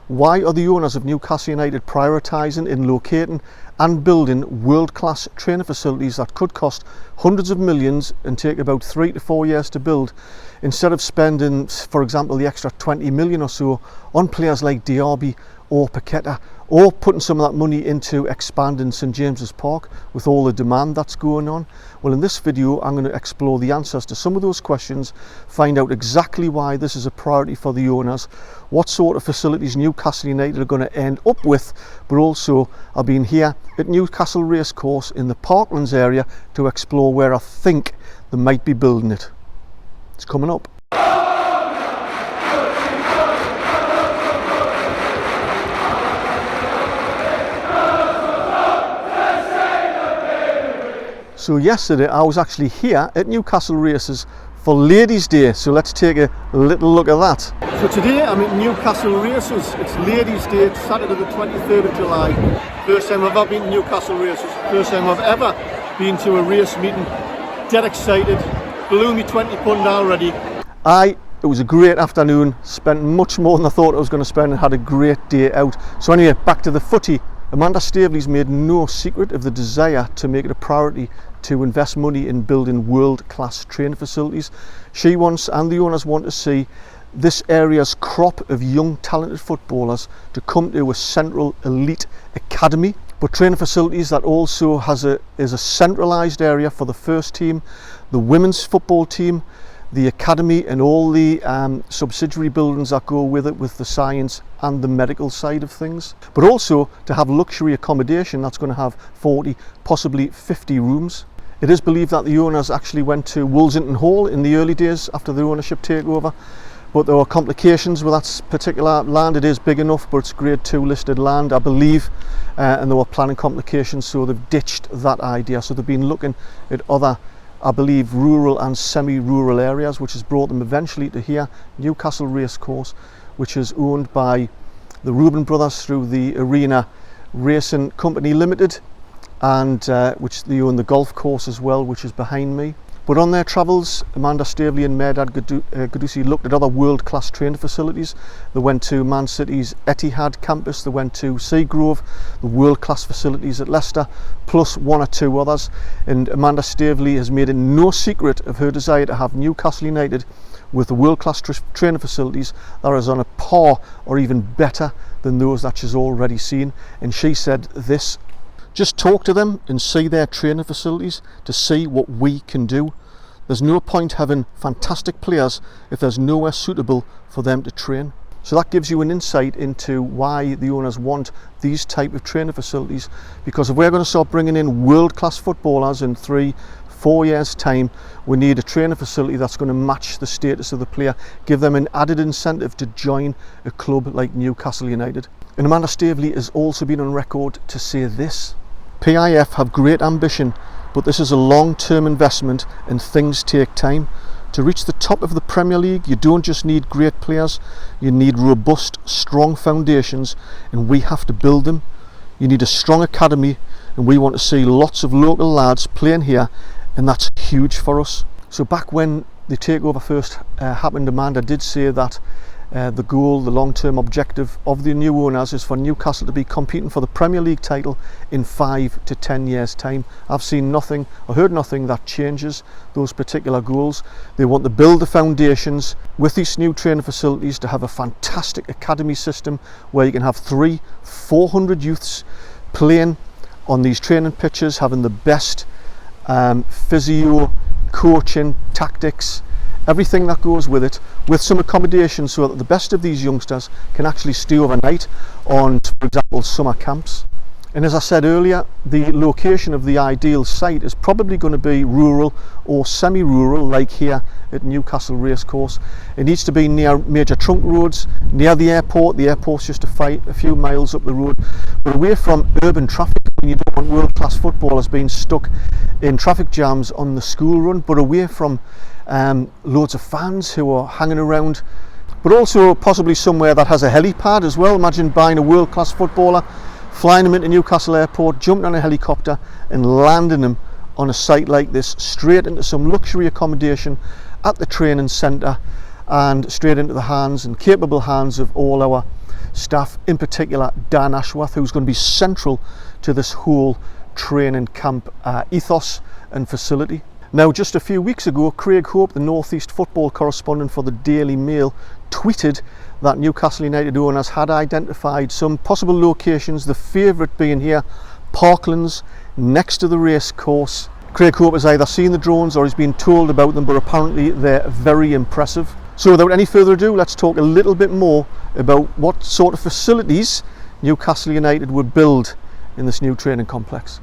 Why are the owners of Newcastle United prioritising in locating and building world-class training facilities that could cost hundreds of millions and take about 3 to 4 years to build, instead of spending, for example, the extra 20 million or so on players like Diaby or Paqueta, or putting some of that money into expanding St James's Park with all the demand that's going on? Well, in this video I'm going to explore the answers to some of those questions, find out exactly why this is a priority for the owners, what sort of facilities Newcastle United are going to end up with, but also I've been here at Newcastle Racecourse in the Parklands area to explore where I think they might be building it. It's coming up. So yesterday I was actually here at Newcastle Races for Ladies' Day, so let's take a little look at that. So today I'm at Newcastle Races. It's Ladies' Day, it's Saturday the 23rd of July. First time I've ever been to Newcastle Races, first time I've ever been to a race meeting. Dead excited, blew me 20 pound already. It was a great afternoon, spent much more than I thought I was going to spend and had a great day out. So anyway, back to the footy. Amanda Staveley's made no secret of the desire to make it a priority to invest money in building world-class training facilities. She wants, and the owners want, to see this area's crop of young talented footballers to come to a central elite academy, but training facilities that also is a centralised area for the first team, the women's football team, the academy and all the subsidiary buildings that go with it, with the science and the medical side of things, but also to have luxury accommodation that's going to have 40, possibly 50 rooms. It is believed that the owners actually went to Woolsington Hall in the early days after the ownership takeover, but there were complications with that particular land. It is big enough, but it's grade 2 listed land, I believe, and there were planning complications, so they've ditched that idea. So they've been looking at other, I believe, rural and semi-rural areas, which has brought them eventually to here, Newcastle Racecourse, which is owned by the Reuben brothers through the Arena Racing Company Limited, and which they own the golf course as well, which is behind me. But on their travels, Amanda Staveley and Mehrdad Gadusi looked at other world-class training facilities. They went to Man City's Etihad campus, they went to Seagrove, the world-class facilities at Leicester, plus 1 or 2 others. And Amanda Staveley has made it no secret of her desire to have Newcastle United with the world-class training facilities that is on a par or even better than those that she's already seen. And she said this: just talk to them and see their training facilities to see what we can do. There's no point having fantastic players if there's nowhere suitable for them to train. So that gives you an insight into why the owners want these type of training facilities, because if we're going to start bringing in world-class footballers in 3-4 years time, we need a training facility that's going to match the status of the player, give them an added incentive to join a club like Newcastle United. And Amanda Staveley has also been on record to say this: PIF have great ambition, but this is a long-term investment and things take time. To reach the top of the Premier League, you don't just need great players, you need robust, strong foundations, and we have to build them. You need a strong academy, and we want to see lots of local lads playing here, and that's huge for us. So back when the takeover first happened, Amanda did say that the goal, the long-term objective of the new owners is for Newcastle to be competing for the Premier League title in 5 to 10 years time. I've seen nothing or heard nothing that changes those particular goals. They want to build the foundations with these new training facilities to have a fantastic academy system where you can have 300-400 youths playing on these training pitches, having the best physio, coaching, tactics, everything that goes with it, with some accommodation so that the best of these youngsters can actually stay overnight on, for example, summer camps. And as I said earlier, the location of the ideal site is probably going to be rural or semi-rural, like here at Newcastle Racecourse. It needs to be near major trunk roads, near the airport. The airport's just a few miles up the road, but away from urban traffic. You don't want world-class footballers being stuck in traffic jams on the school run, but away from loads of fans who are hanging around, but also possibly somewhere that has a helipad as well. Imagine buying a world-class footballer, flying them into Newcastle Airport, jumping on a helicopter and landing them on a site like this, straight into some luxury accommodation at the training centre and straight into the hands and capable hands of all our staff, in particular Dan Ashworth, who's going to be central to this whole training camp ethos and facility. Now, just a few weeks ago, Craig Hope, the North East football correspondent for the Daily Mail, tweeted that Newcastle United owners had identified some possible locations, the favourite being here, Parklands, next to the race course. Craig Hope has either seen the drones or he's been told about them, but apparently they're very impressive. So without any further ado, let's talk a little bit more about what sort of facilities Newcastle United would build in this new training complex.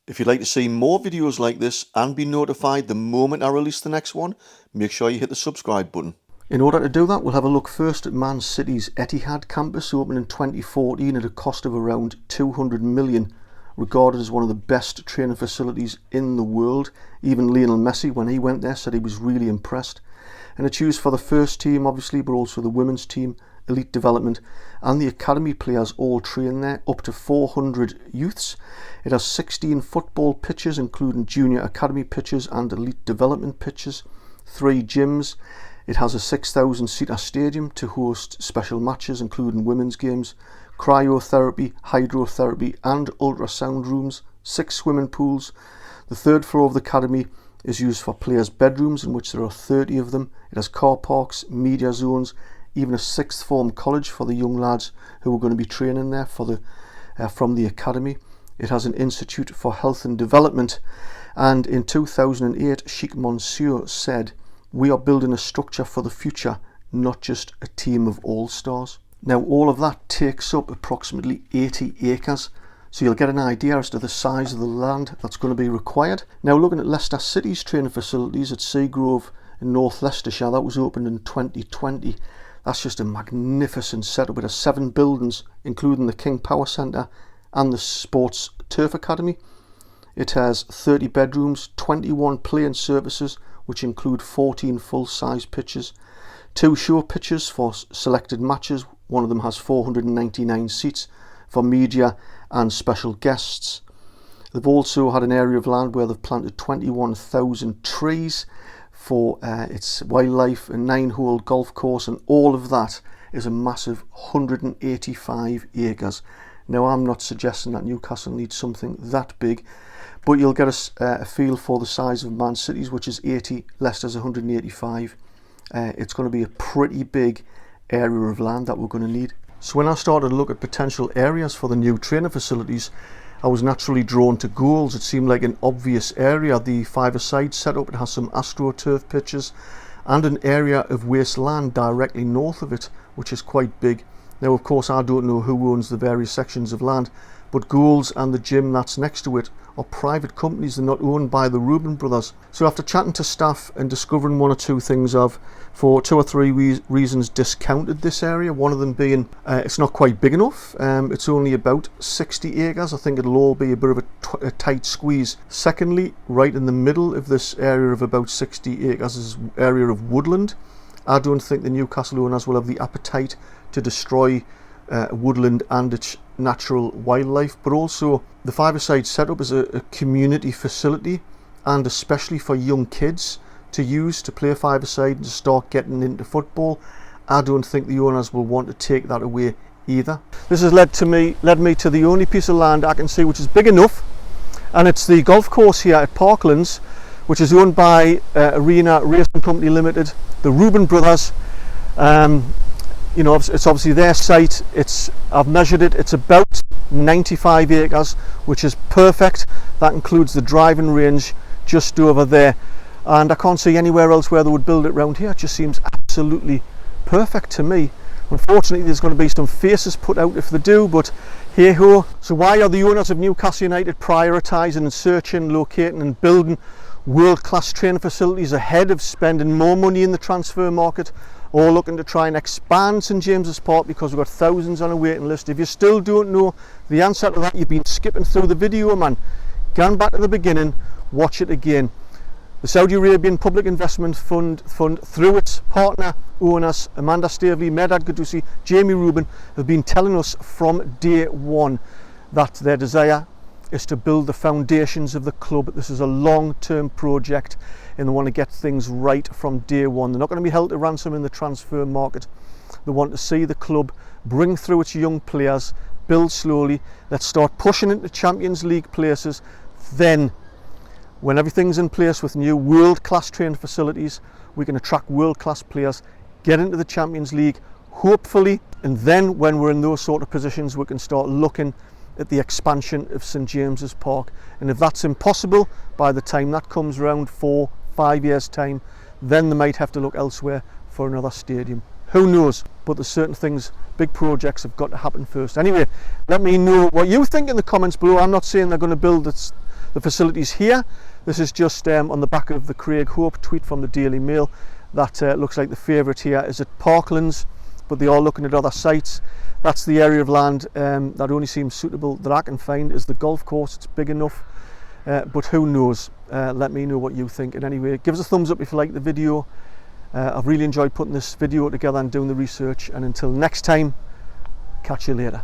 If you'd like to see more videos like this and be notified the moment I release the next one, make sure you hit the subscribe button. In order to do that, we'll have a look first at Man City's Etihad campus, opened in 2014 at a cost of around 200 million, regarded as one of the best training facilities in the world. Even Lionel Messi, when he went there, said he was really impressed. And it's used for the first team, obviously, but also the women's team, elite development, and the academy players all train there, up to 400 youths. It has 16 football pitches, including junior academy pitches and elite development pitches, 3 gyms. It has a 6,000-seater stadium to host special matches, including women's games, cryotherapy, hydrotherapy and ultrasound rooms, 6 swimming pools. The 3rd floor of the academy is used for players' bedrooms, in which there are 30 of them. It has car parks, media zones, even a 6th form college for the young lads who are going to be training there from the academy. It has an institute for health and development, and in 2008 Sheikh Mansour said, "We are building a structure for the future, not just a team of all-stars." Now, all of that takes up approximately 80 acres, so you'll get an idea as to the size of the land that's going to be required. Now, looking at Leicester City's training facilities at Seagrove in North Leicestershire, that was opened in 2020. That's just a magnificent setup. It has 7 buildings, including the King Power Centre and the Sports Turf Academy. It has 30 bedrooms, 21 playing surfaces, which include 14 full-size pitches, 2 show pitches for selected matches. One of them has 499 seats for media and special guests. They've also had an area of land where they've planted 21,000 trees for its wildlife, a 9-hole golf course, and all of that is a massive 185 acres. Now, I'm not suggesting that Newcastle needs something that big, but you'll get a feel for the size of Man City's, which is 80, Leicester's 185. It's going to be a pretty big area of land that we're going to need. So when I started to look at potential areas for the new training facilities, I was naturally drawn to goals. It seemed like an obvious area. The 5-a-side setup, it has some AstroTurf pitches and an area of wasteland directly north of it, which is quite big. Now, of course, I don't know who owns the various sections of land, but Goals and the gym that's next to it are private companies. They're not owned by the Reuben brothers. So after chatting to staff and discovering 1 or 2 things, I've, for 2 or 3 reasons, discounted this area. One of them being it's not quite big enough. It's only about 60 acres. I think it'll all be a bit of a tight squeeze. Secondly, right in the middle of this area of about 60 acres is an area of woodland. I don't think the Newcastle owners will have the appetite to destroy woodland and its natural wildlife, but also the 5-a-side setup is a community facility, and especially for young kids to use to play 5-a-side and to start getting into football. I don't think the owners will want to take that away either. This has led me to the only piece of land I can see which is big enough, and it's the golf course here at Parklands, which is owned by Arena Racing Company Limited, the Reuben brothers. You know, it's obviously their site. I've measured it. It's about 95 acres, which is perfect. That includes the driving range just over there, and I can't see anywhere else where they would build it around here. It just seems absolutely perfect to me. Unfortunately, there's going to be some faces put out if they do, but hey ho. So why are the owners of Newcastle United prioritising and searching, locating and building world-class training facilities ahead of spending more money in the transfer market, or looking to try and expand St James's Park because we've got thousands on a waiting list? If you still don't know the answer to that, you've been skipping through the video, man. Go back to the beginning, watch it again. The Saudi Arabian Public Investment Fund through its partner owners Amanda Staveley, Mehrdad Qadusi, Jamie Reuben, have been telling us from day one that their desire is to build the foundations of the club. This is a long-term project and they want to get things right from day one. They're not going to be held to ransom in the transfer market. They want to see the club bring through its young players, build slowly. Let's start pushing into Champions League places. Then, when everything's in place with new world-class training facilities, we can attract world-class players, get into the Champions League, hopefully, and then when we're in those sort of positions, we can start looking at the expansion of St James's Park. And if that's impossible by the time that comes around 4-5 years time, then they might have to look elsewhere for another stadium. Who knows? But there's certain things, big projects have got to happen first. Anyway, let me know what you think in the comments below. I'm not saying they're going to build the facilities here. This is just on the back of the Craig Hope tweet from the Daily Mail. That looks like the favourite here is at Parklands, but they are looking at other sites. That's the area of land that only seems suitable that I can find is the golf course. It's big enough, but who knows? Let me know what you think. And anyway, give us a thumbs up if you like the video. I've really enjoyed putting this video together and doing the research. And until next time, catch you later.